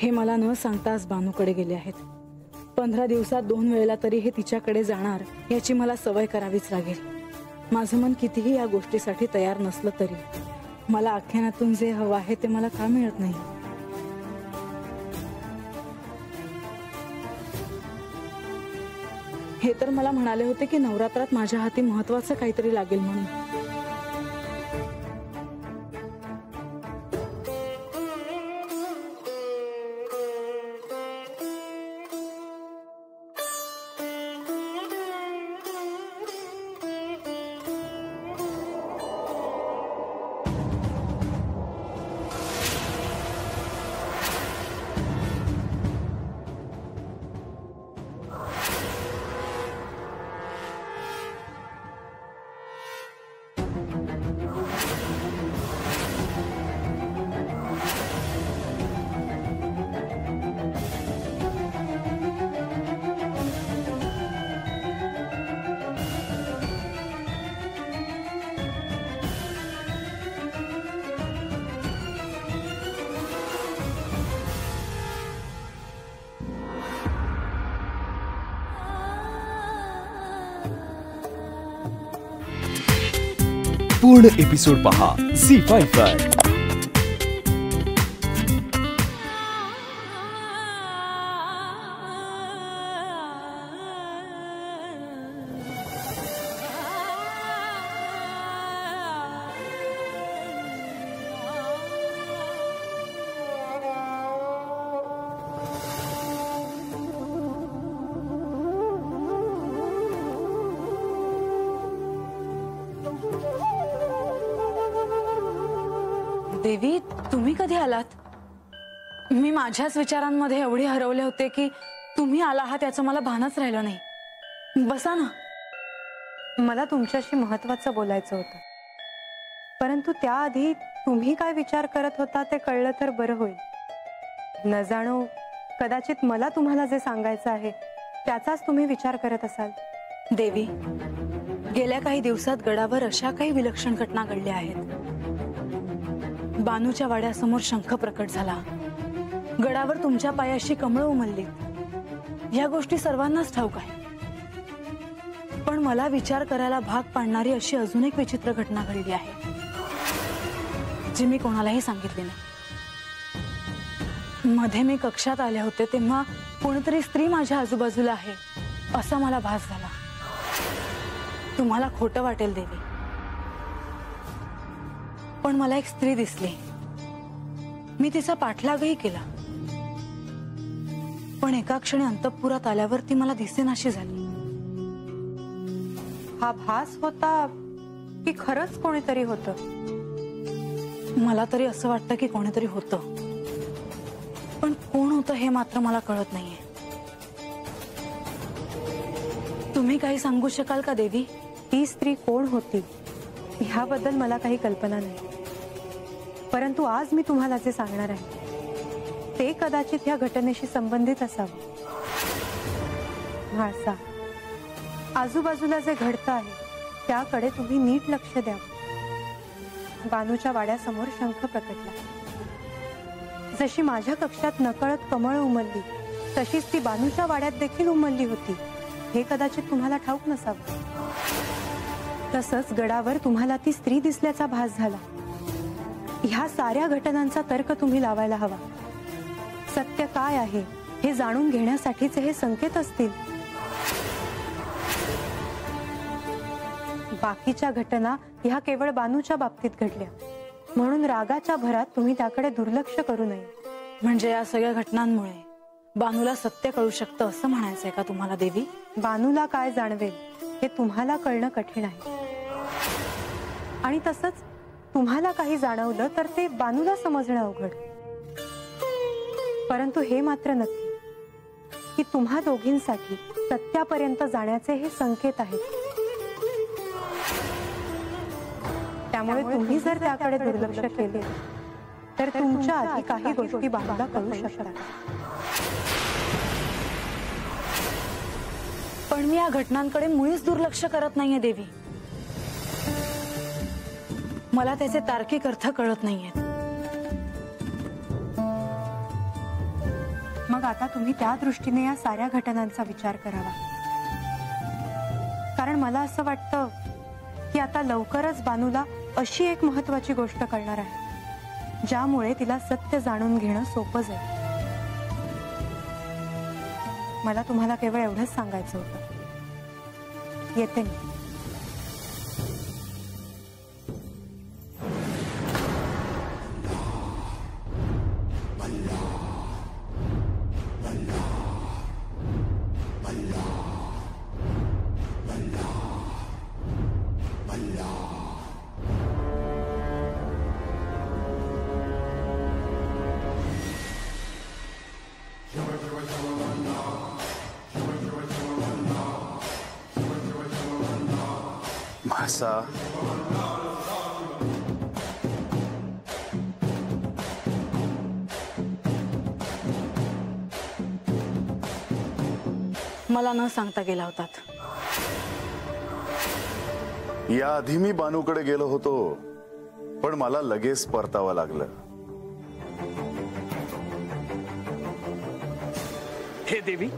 हे मला न सांगताच बानूकडे गेले आहेत. 15 दिवसात 2 वेळेला तरी हे तिच्याकडे जाणार याची मला सवय करावीच लागेल. माझं मन कितीही या गोष्टीसाठी तयार नसलं तरी मला आख्यानातून जे हवं आहे ते मला का मिळत नाही? हे तर मला म्हणाले होते की नवरात्रात माझ्या हाती महत्वाचं काहीतरी लागेल म्हणून. पूर्ण एपिसोड पहा झी5 वर. देवी, तुम्ही कधी आलात? मी माझ्याच विचारांमध्ये एवढे हरवले होते की तुम्ही आला आहात याचं मला भानच राहिलं नाही. बसा ना. मला तुमच्याशी महत्त्वाचं बोलायचं होतं, परंतु त्याआधी तुम्ही काय विचार करत होता ते कळलं तर बरं होईल. न जाणो कदाचित मला तुम्हाला जे सांगायचं आहे त्याचाच तुम्ही विचार करत असाल. देवी, गेल्या काही दिवसात गडावर अशा काही विलक्षण घटना घडल्या आहेत. बानूच्या वाड्यासमोर शंख प्रकट झाला, गडावर तुमच्या पायाशी कमळं उमललीत. या गोष्टी सर्वांनाच ठाऊक आहे, पण मला विचार करायला भाग पाडणारी अशी अजून एक विचित्र घटना घडली आहे जी मी कोणालाही सांगितली नाही. मध्ये मी कक्षात आले होते तेव्हा कोणीतरी स्त्री माझ्या आजूबाजूला आहे असा मला भास झाला. तुम्हाला खोटं वाटेल देवी, पण मला एक स्त्री दिसली. मी तिचा पाठलागही केला, पण एका क्षणी अंतःपुरात आल्यावर ती मला दिसेनाशी झाली. हा भास होता की खरंच कोणीतरी होतं? मला तरी असं वाटतं की कोणीतरी होतं, पण कोण होतं हे मात्र मला कळत नाहीये. तुम्ही काही सांगू शकाल का देवी? ती स्त्री कोण होती ह्याबद्दल मला काही कल्पना नाही, परंतु आज मी तुम्हाला जे सांगणार आहे ते कदाचित ह्या घटनेशी संबंधित असावं. म्हाळसा, आजूबाजूला जे घडतं आहे त्याकडे तुम्ही नीट लक्ष द्यावं. बानूच्या वाड्यासमोर शंख प्रकटला. जशी माझ्या कक्षात नकळत कमळ उमलली तशीच ती बानूच्या वाड्यात देखील उमलली होती हे कदाचित तुम्हाला ठाऊक नसावं. तसंच गडावर तुम्हाला ती स्त्री दिसल्याचा भास झाला. ह्या साऱ्या घटनांचा तर्क तुम्ही लावायला हवा. सत्य काय आहे हे जाणून घेण्यासाठीचे हे संकेत असतील. बाकीच्या घटना ह्या केवळ बानूच्या बाबतीत घडल्या, म्हणून रागाच्या भरात तुम्ही त्याकडे दुर्लक्ष करू नये. म्हणजे या सगळ्या घटनांमुळे बानूला सत्य कळू शकतं असं म्हणायचंय का तुम्हाला देवी? बानूला काय जाणवेल हे तुम्हाला कळणं कठीण आहे, आणि तसंच तुम्हाला काही जाणवलं तर ते बानूला समजणं अवघड. परंतु हे मात्र नक्की की तुम्हा दोघींसाठी सत्यापर्यंत जाण्याचे हे संकेत आहेत. त्यामुळे तुम्ही जर त्याकडे दुर्लक्ष केले तर तुमच्या आधी काही गोष्टी बानूला कळू शकतात. पण मी या घटनांकडे मुळीच दुर्लक्ष करत नाहीये देवी. मला त्याचे तार्किक अर्थ कळत नाहीयेत. मग आता तुम्ही त्या दृष्टीने या साऱ्या घटनांचा विचार करावा. कारण मला असं वाटतं की आता लवकरच बानूला अशी एक महत्वाची गोष्ट कळणार आहे ज्यामुळे तिला सत्य जाणून घेणं सोपं जाईल. मला तुम्हाला केवळ एवढंच सांगायचं होतं. येते मी. मासा मला न सांगता गेला होतात. याआधी मी बानूकडे गेलो होतो, पण मला लगेच परतावं लागलं. हे देवी,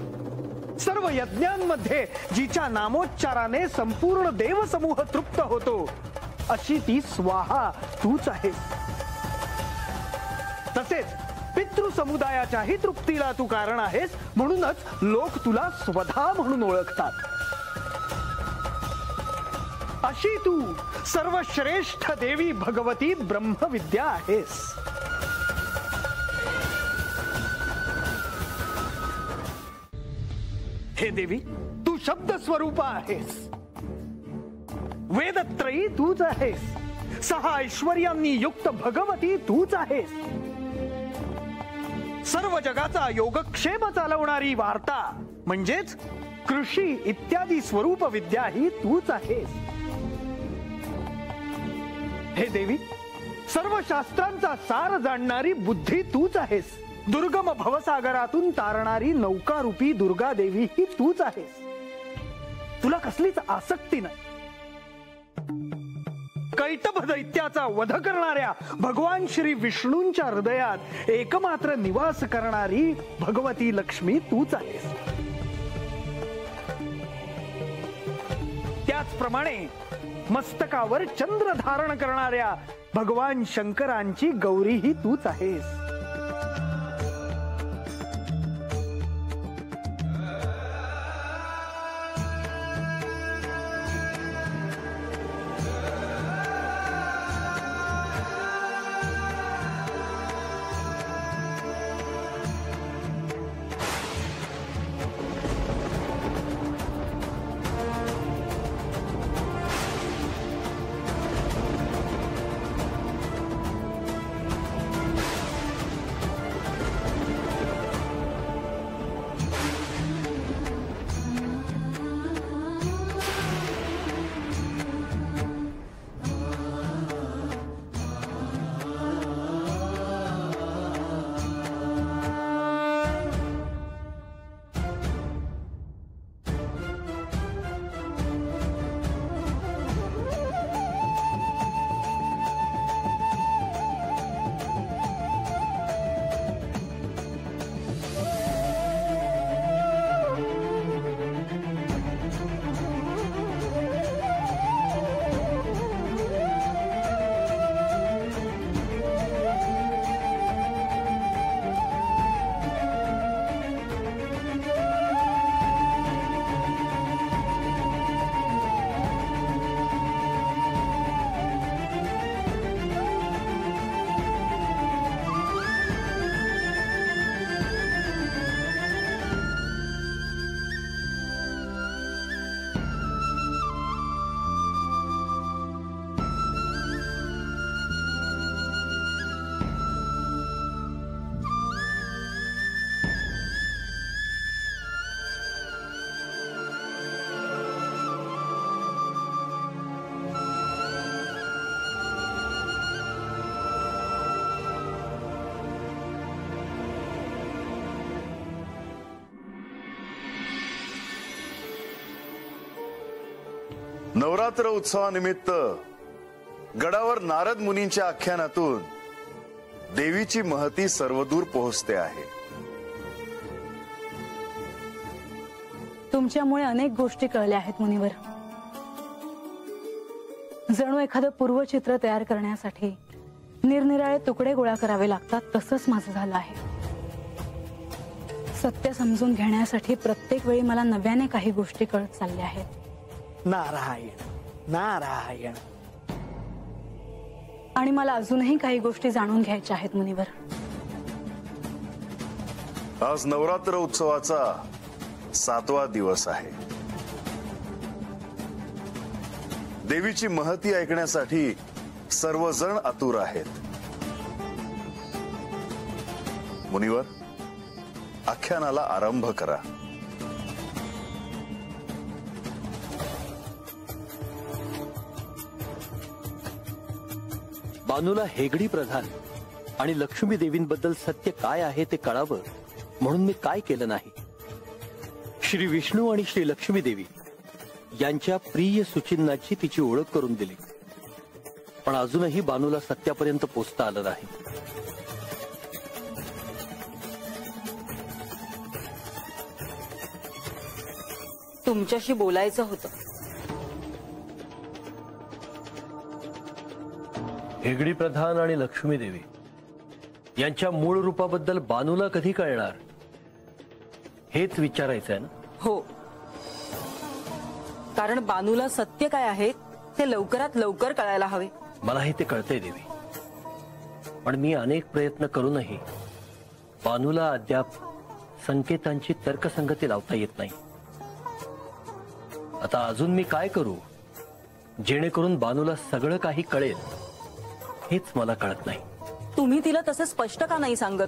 सर्व यज्ञांमध्ये जिच्या नामोच्चाराने संपूर्ण देवसमूह तृप्त होतो अशी ती स्वाहा तूच आहेस. तसेच पितृसमुदायाच्याही तृप्तीला तू कारण आहेस, म्हणूनच लोक तुला स्वधा म्हणून ओळखतात. अशी तू सर्वश्रेष्ठ देवी भगवती ब्रह्मविद्या आहेस. हे देवी, तू शब्द स्वरूपा आहेस. वेदत्रयी तूच आहेस. 6 ऐश्वर्यांनी युक्त भगवती तूच आहेस. सर्व जगाचा योगक्षेम चालवणारी वार्ता म्हणजेच कृषी इत्यादी स्वरूप विद्या ही तूच आहेस. हे देवी, सर्व शास्त्रांचा सार जाणणारी बुद्धी तूच आहेस. दुर्गम भवसागरातून तारणारी नौकारूपी दुर्गा देवी ही तूच आहेस. तुला कसलीच आसक्ती नाही. कैटभ दैत्याचा वध करणाऱ्या भगवान श्री विष्णूंच्या हृदयात एकमात्र निवास करणारी भगवती लक्ष्मी तूच आहेस. त्याचप्रमाणे मस्तकावर चंद्र धारण करणाऱ्या भगवान शंकरांची गौरी ही तूच आहेस. नवरात्र उत्सवानिमित्त गडावर नारद मुनींच्या आख्यानातून देवीची महती सर्वदूर पोहोचते आहे. तुमच्यामुळे अनेक गोष्टी कळल्या आहेत मुनिवर. जणू एखादं पूर्वचित्र तयार करण्यासाठी निरनिराळे तुकडे गोळा करावे लागतात तसंच माझं झालं आहे. सत्य समजून घेण्यासाठी प्रत्येक वेळी मला नव्याने काही गोष्टी कळत चालल्या आहेत. नारायण नारायण. आणि मला अजूनही काही गोष्टी जाणून घ्यायच्या आहेत मुनिवर. आज नवरात्र उत्सवाचा 7वा दिवस आहे. देवीची महती ऐकण्यासाठी सर्वजण आतुर आहेत. मुनिवर, आख्यानाला आरंभ करा. बानूला हेगडी प्रधान आणि लक्ष्मी देवींबद्दल सत्य काय आहे ते कळावं म्हणून मी काय केलं नाही. श्री विष्णू आणि श्री लक्ष्मी देवी यांच्या प्रिय सुचिन्हाची तिची ओळख करून दिली. पण अजूनही बानूला सत्यापर्यंत पोचता आलं नाही. तुमच्याशी बोलायचं होतं. हेगडी प्रधान आणि लक्ष्मी देवी यांच्या मूळ रूपाबद्दल बानूला कधी कळणार हेच विचारायचं आहे ना? हो, कारण बानूला सत्य काय आहे ते लवकरात लवकर कळायला हवे. मलाही ते कळतंय देवी, पण मी अनेक प्रयत्न करूनही बानूला अद्याप संकेतांची तर्कसंगती लावता येत नाही. आता अजून मी काय करू जेणेकरून बानूला सगळं काही कळेल हेच मला कळत नाही. तुम्ही तिला तसं स्पष्ट का नाही सांगत?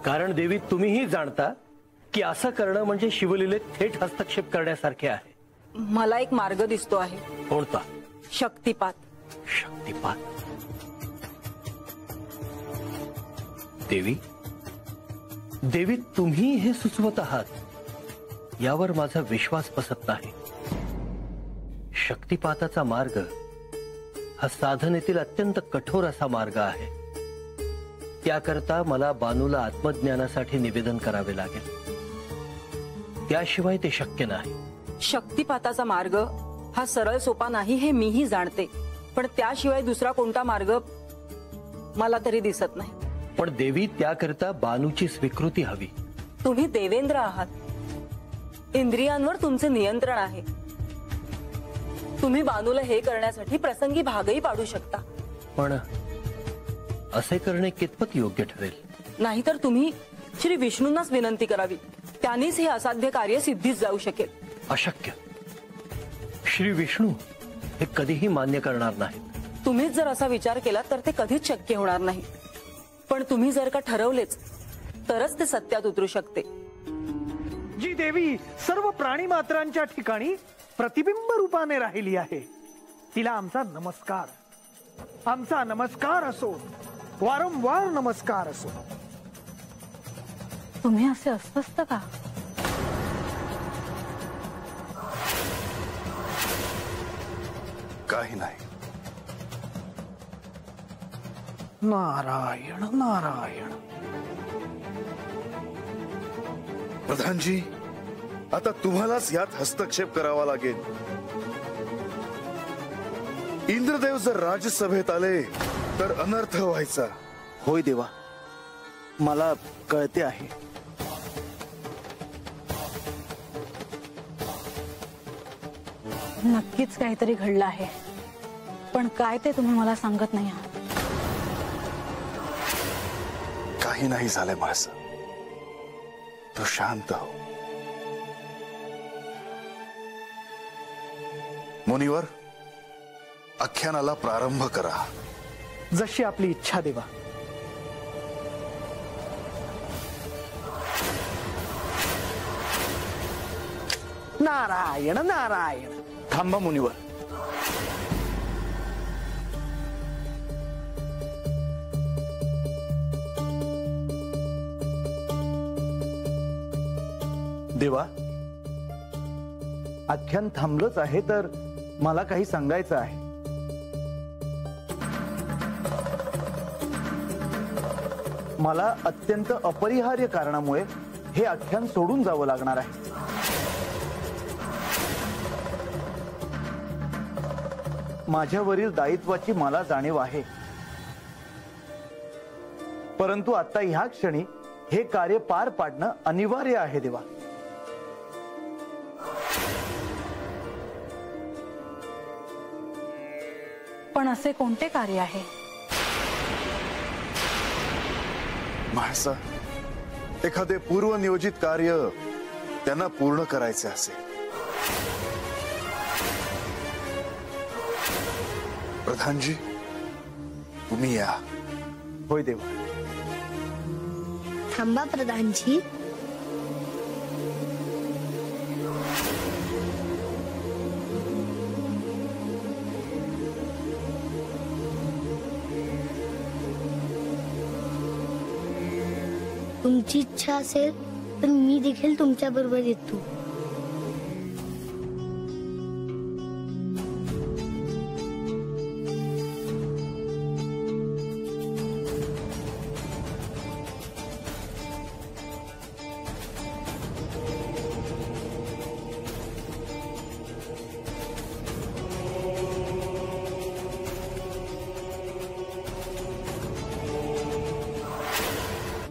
कारण देवी तुम्हीही जाणता की असं करणं म्हणजे शिवलीलेत थेट हस्तक्षेप करण्यासारखे आहे. मला एक मार्ग दिसतो आहे. कोणता? शक्तिपात. शक्तिपात. देवी देवी तुम्ही हे सुचवत आहात यावर माझा विश्वास बसत नाही. शक्तिपाताचा मार्ग हा साधनेतील अत्यंत कठोर असा मार्ग आहे. त्याकरता मला बानूला आत्मज्ञानासाठी निवेदन करावे लागेल. त्याशिवाय ते शक्य नाही. शक्तिपाताचा मार्ग हा सरळ सोपा नाही हे मीही जाणते, पण त्याशिवाय दुसरा कोणता मार्ग मला तरी दिसत नाही. पण देवी त्याकरता बानूची स्वीकृती हवी. तुम्ही देवेंद्र आहात. इंद्रियांवर तुमचे नियंत्रण आहे. तुम्ही बानूला हे करण्यासाठी प्रसंगी भागही पाडू शकता. पण असे करणे कितपत योग्य ठरेल? नाहीतर तुम्ही श्री विष्णूंनाच विनंती करावी. त्यांनीच हे असाध्य कार्य सिद्धीस जाऊ शकेल. अशक्य. श्री विष्णू हे कधीही मान्य करणार नाही. तुम्हीच जर असा विचार केला तर ते कधीच शक्य होणार नाही. पण तुम्ही जर का ठरवलेच तरच ते सत्यात उतरू शकते. जी देवी सर्व प्राणी मात्रांच्या ठिकाणी प्रतिबिंब रूपाने राहिली आहे, तिला आमचा नमस्कार. आमचा नमस्कार असो, वारंवार नमस्कार असो. तुम्ही असे अस्वस्थ का? काही नाही. नारायण नारायण. प्रधानजी, आता तुम्हालाच यात हस्तक्षेप करावा लागेल. इंद्रदेव जर राजसभेत आले तर अनर्थ व्हायचा. होय देवा, मला कळते आहे. नक्कीच काहीतरी घडलं आहे, पण काय ते तुम्ही मला सांगत नाही आहात. काही नाही झालंय माझं. तू शांत हो. मुनिवर, आख्यानाला प्रारंभ करा. जशी आपली इच्छा देवा. नारायण नारायण. थांबा मुनिवर. देवा, आख्यान थांबलंच आहे तर मला काही सांगायचं आहे. मला अत्यंत अपरिहार्य कारणामुळे हे आख्यान सोडून जावं लागणार आहे. माझ्यावरील दायित्वाची मला जाणीव आहे, परंतु आता ह्या क्षणी हे कार्य पार पाडणं अनिवार्य आहे देवा. पण असे कोणते कार्य आहे? महसा, एखादे पूर्वनियोजित कार्य त्यांना पूर्ण करायचे असेल. प्रधानजी, तुम्ही या. होय देवा. थांबा प्रधानजी. तुमची इच्छा असेल तर मी देखील तुमच्या बरोबर येतो.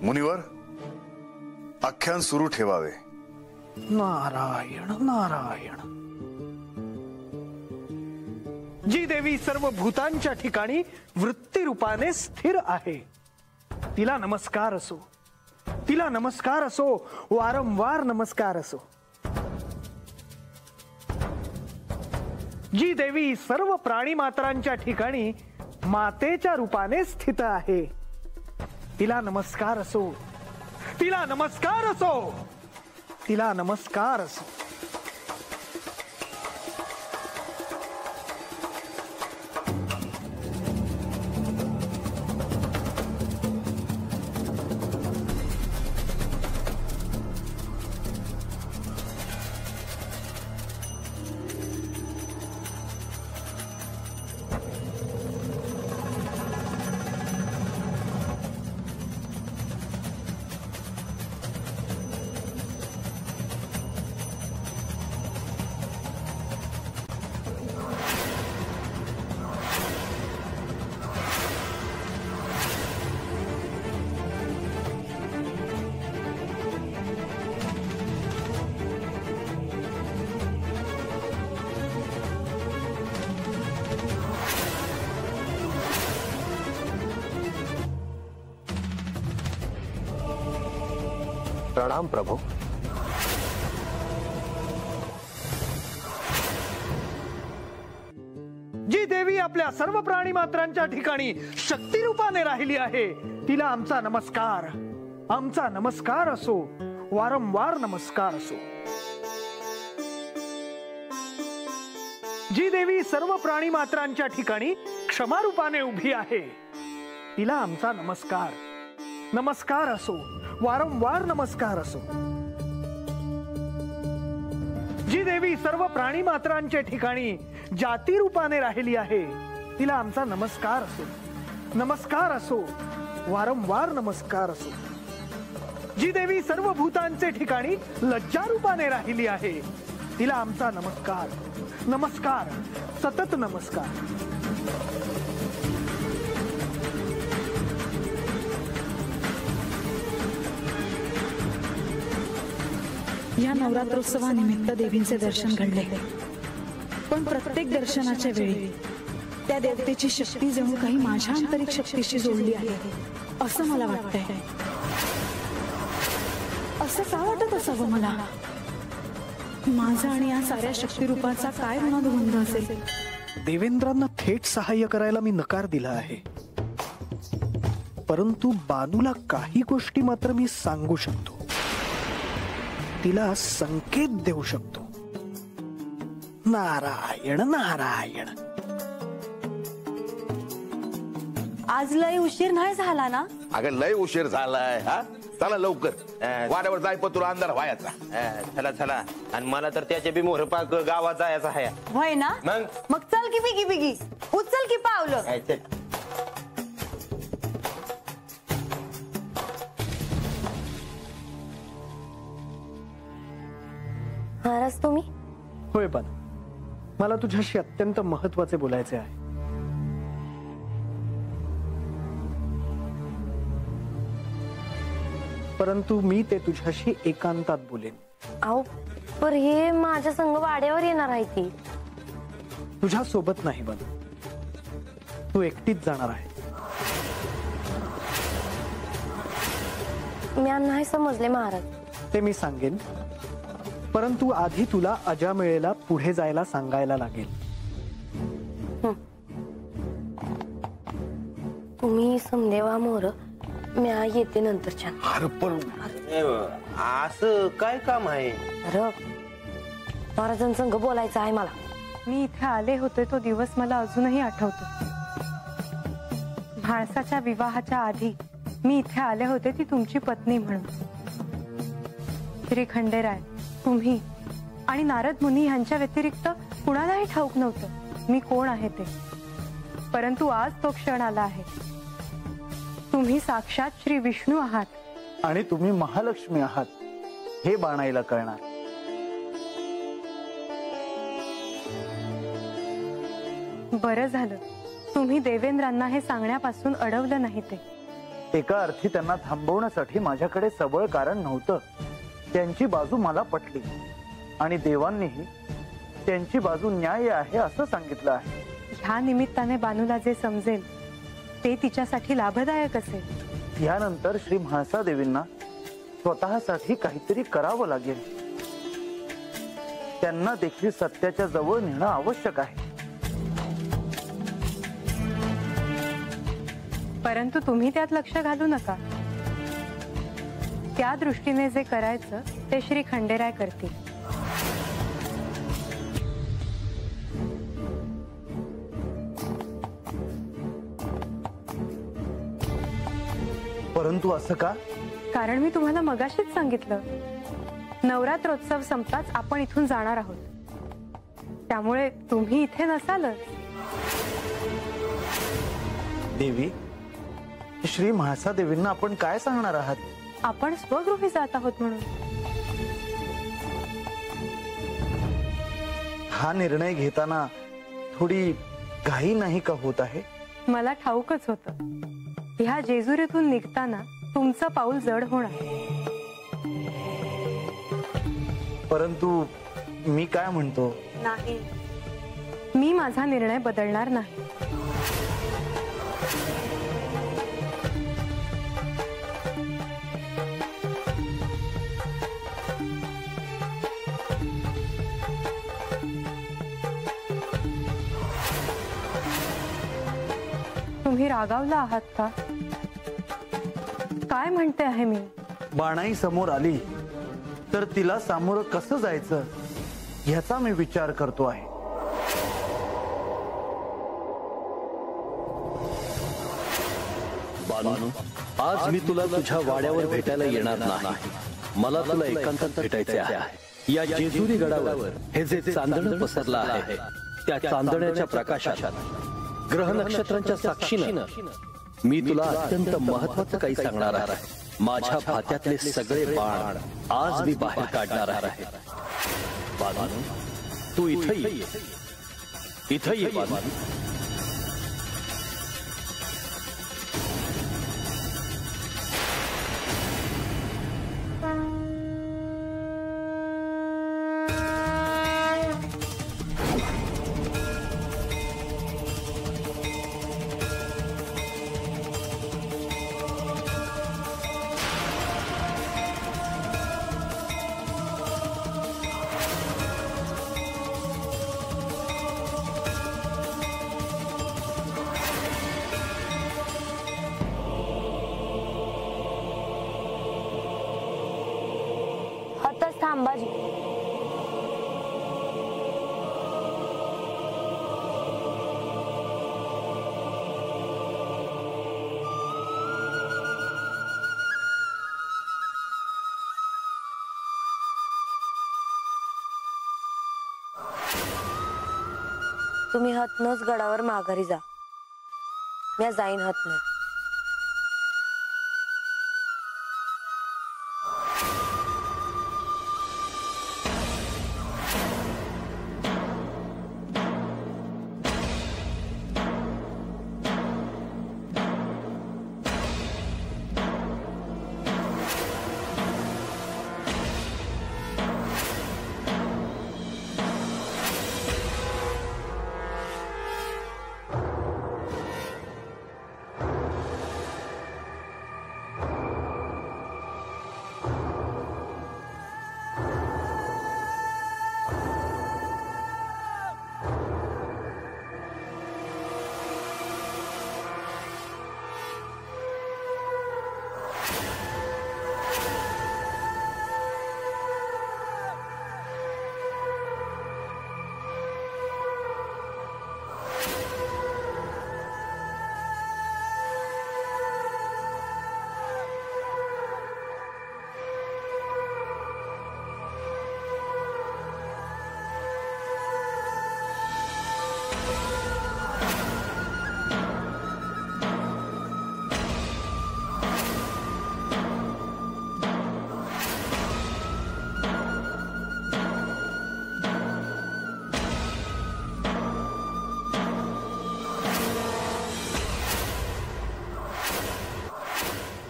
मुनिवर, आख्यान सुरू ठेवावे. नारायण नारायण. जी देवी सर्व भूतांच्या ठिकाणी वृत्ती रूपाने स्थिर आहे, तिला नमस्कार असो, तिला नमस्कार असो, वारंवार नमस्कार असो. जी देवी सर्व प्राणी मात्रांच्या ठिकाणी मातेच्या रूपाने स्थित आहे, तिला नमस्कार असो, तिला नमस्कार असो, तिला नमस्कार असो. प्रणाम प्रभु. जी देवी आपल्या सर्व प्राणी मात्रांच्या ठिकाणी शक्ती रूपाने राहिली आहे, तिला आमचा नमस्कार, आमचा नमस्कार असो, वारंवार नमस्कार असो. जी देवी सर्व प्राणी मात्रांच्या ठिकाणी क्षमा रूपाने उभी आहे, तिला आमचा नमस्कार, नमस्कार असो, वारंवार नमस्कार असो. जी देवी सर्व प्राणी मात्रांच्या ठिकाणी जाती रूपाने राहिली आहे, तिला आमचा नमस्कार असो, नमस्कार असो, वारंवार नमस्कार असो. जी देवी सर्व भूतांचे ठिकाणी लज्जा रूपाने राहिली आहे, तिला आमचा नमस्कार, नमस्कार, सतत नमस्कार. या नवरात्रोत्सवानिमित्त देवींचे दर्शन घडले, पण प्रत्येक दर्शनाच्या वेळी त्या देवतेची शक्ती जणू काही माझ्या आंतरिक शक्तीशी जोडली आहे असं मला वाटतंय. असं का वाटत असावं मला? माझा आणि या साऱ्या शक्तिरूपाचा काय ऋणानुबंध असेल? देवेंद्रांना थेट सहाय्य करायला मी नकार दिला आहे, परंतु बानूला काही गोष्टी मात्र मी सांगू शकतो, तिला संकेत देऊ शकतो. नारायण नारायण. आज लय उशीर नाही झाला ना? अगं लय उशीर झालाय. हा चला लवकर, वाड्यावर जाय पण तुला अंधार व्हायचा. चला चला. आणि मला तर त्याच्या बी मोहरपाक गावात जायचं आहे. होय ना? मग चल की बिगी बिगी, उचल की पावलं. महाराज तुम्ही? होय पण मला तुझ्याशी अत्यंत महत्वाचे बोलायचे आहे. परंतु मी ते तुझ्याशी एकांतात बोलेन. अहो पर हे माझ्या संग वाड्यावर येणार आहे ती. तुझ्या सोबत नाही बन, तू एकटीच जाणार आहे. मी नाही समजले महाराज. ते मी सांगेन, परंतु आधी तुला अजामिळेला पुढे जायला सांगायला लागेल. तुम्ही समदेवा मोर, मी येते नंतरच्या. अरे पण असं काय काम आहे? अरे महाराजांसंग बोलायचं आहे मला. मी इथे आले होते तो दिवस मला अजूनही आठवतो. म्हाळसाच्या विवाहाच्या आधी मी इथे आले होते ती तुमची पत्नी म्हणून. श्री खंडेराय, तुम्ही आणि नारद मुनी यांच्या व्यतिरिक्त कुणालाही ठाऊक नव्हतं मी कोण आहे ते. परंतु आज तो क्षण आला आहे. तुम्ही साक्षात श्री विष्णू आहात आणि तुम्ही महालक्ष्मी आहात हे बाणाईला कळणार. बरं झालं तुम्ही देवेंद्रांना हे सांगण्यापासून अडवलं नाही. ते एका अर्थी त्यांना थांबवण्यासाठी माझ्याकडे सबळ कारण नव्हतं. त्यांची बाजू मला पटली आणि देवांनीही त्यांची बाजू न्याय आहे असं सांगितलं आहे. ह्या निमित्ताने बानूला जे समजेल ते तिच्यासाठी लाभदायक असेल. यानंतर श्री म्हाळसा देवींना स्वतःसाठी काहीतरी करावं लागेल. त्यांना देखील सत्याच्या जवळ नेणं आवश्यक आहे. परंतु तुम्ही त्यात लक्ष घालू नका. त्या दृष्टीने जे करायचं ते श्री खंडेराय करतील. परंतु असं का? कारण मी तुम्हाला मगाशीच सांगितलं, नवरात्रोत्सव संपताच आपण इथून जाणार आहोत. त्यामुळे तुम्ही इथे नसालच. देवी, श्री म्हाळसा देवींना आपण काय सांगणार आहात? आपण स्वगृही जात आहोत म्हणून. हा निर्णय घेताना थोडी घाई नाही का होत आहे? मला ठाऊकच होतं ह्या जेजुरीतून निघताना तुमचं पाऊल जड होणार. परंतु मी काय म्हणतो, नाही, मी माझा निर्णय बदलणार नाही. तुम्ही रागावला आहात का? काय म्हणते आहे मी? बाणाई समोर आली तर तिला सामोरं कसं जायचं ह्याचा मी विचार करतो आहे. बानू, आज मी तुला तुझ्या वाड्यावर भेटायला येणार नाही. मला तुला एकांतात भेटायचे आहे. या जेजुरी गडावर हे जे चांदणं पसरलं आहे त्या चांदण्याच्या प्रकाशात ग्रह नक्षत्रांच्या साक्षीनं मी तुला अत्यंत महत्वाचं काही सांगणार आहे. माझ्या भात्यातले सगळे बाण आज मी बाहेर काढणार आहे. बानू, तू इथं ये. इथं ये बानू. थांबाजी. तुम्ही हतनच गडावर माघारी जा. मी जाईन हतन.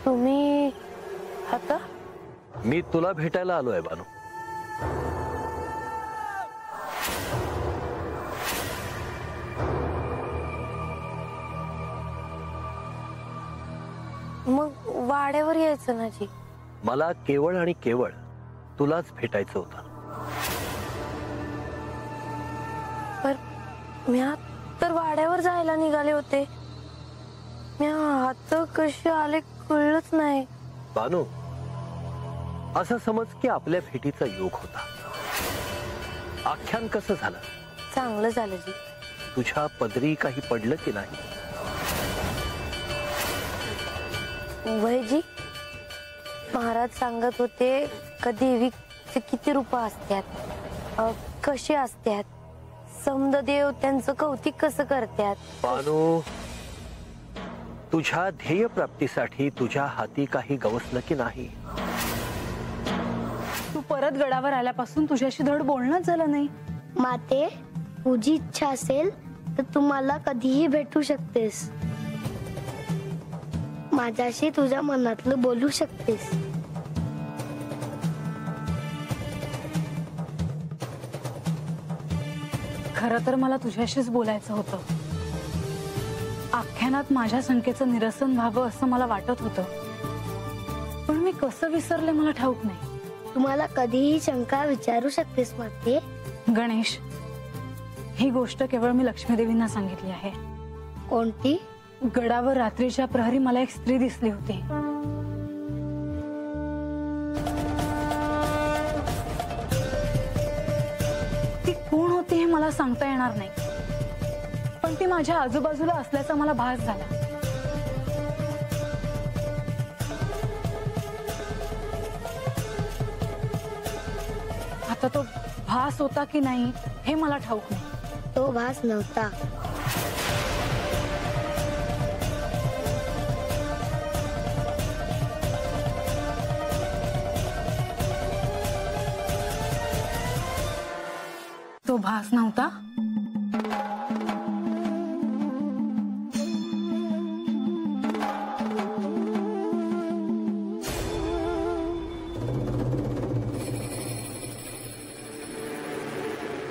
तुम्ही आता मी तुला भेटायला आलोय बानू. मग वाड्यावर यायचं ना जी. मला केवळ आणि केवळ तुलाच भेटायचं होतं. पर मी तर वाड्यावर जायला निघाले होते. मी हात कसे आले कळलंच नाही. बानू, असं समज की आपल्या भेटीचा योग होता. आख्यान कसं झालं? चांगलं झालं जी. तुझ्या पदरी काही पडलं की नाही? वयजी, महाराज सांगत होते का देवीचे किती रूप असतात, कशी असतात, समद देव त्यांचं कौतिक कसं करतात. बानू, तुझ्या ध्येय प्राप्तीसाठी तुझ्या हाती काही गवसलं की नाही? तू परत गडावर आल्यापासून तुझ्याशी धड बोलणंच झालं नाही. माते, तुझी इच्छा असेल तर तू मला कधीही भेटू शकतेस. माझ्याशी तुझ्या मनातलं बोलू शकतेस. खरं तर मला तुझ्याशीच बोलायचं होतं. आख्यानात माझ्या शंकेचं निरसन व्हावं असं मला वाटत होतं, पण मी कसं विसरले मला ठाऊक नाही. तुम्हाला कधीही शंका विचारू शकतेस माते. गणेश, ही गोष्ट केवळ मी लक्ष्मीदेवींना सांगितली आहे. कोणती? गडावर रात्रीच्या प्रहरी मला एक स्त्री दिसली होती. ती कोण होती हे मला सांगता येणार नाही, पण ती माझ्या आजूबाजूला असल्याचा मला भास झाला. आता तो भास होता की नाही हे मला ठाऊक नाही. तो भास नव्हता. तो भास नव्हता.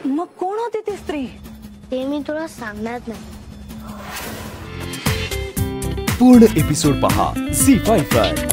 मग कोण होती ती स्त्री? ते मी तुला सांगणार नाही. पूर्ण एपिसोड पहा झी5 वर.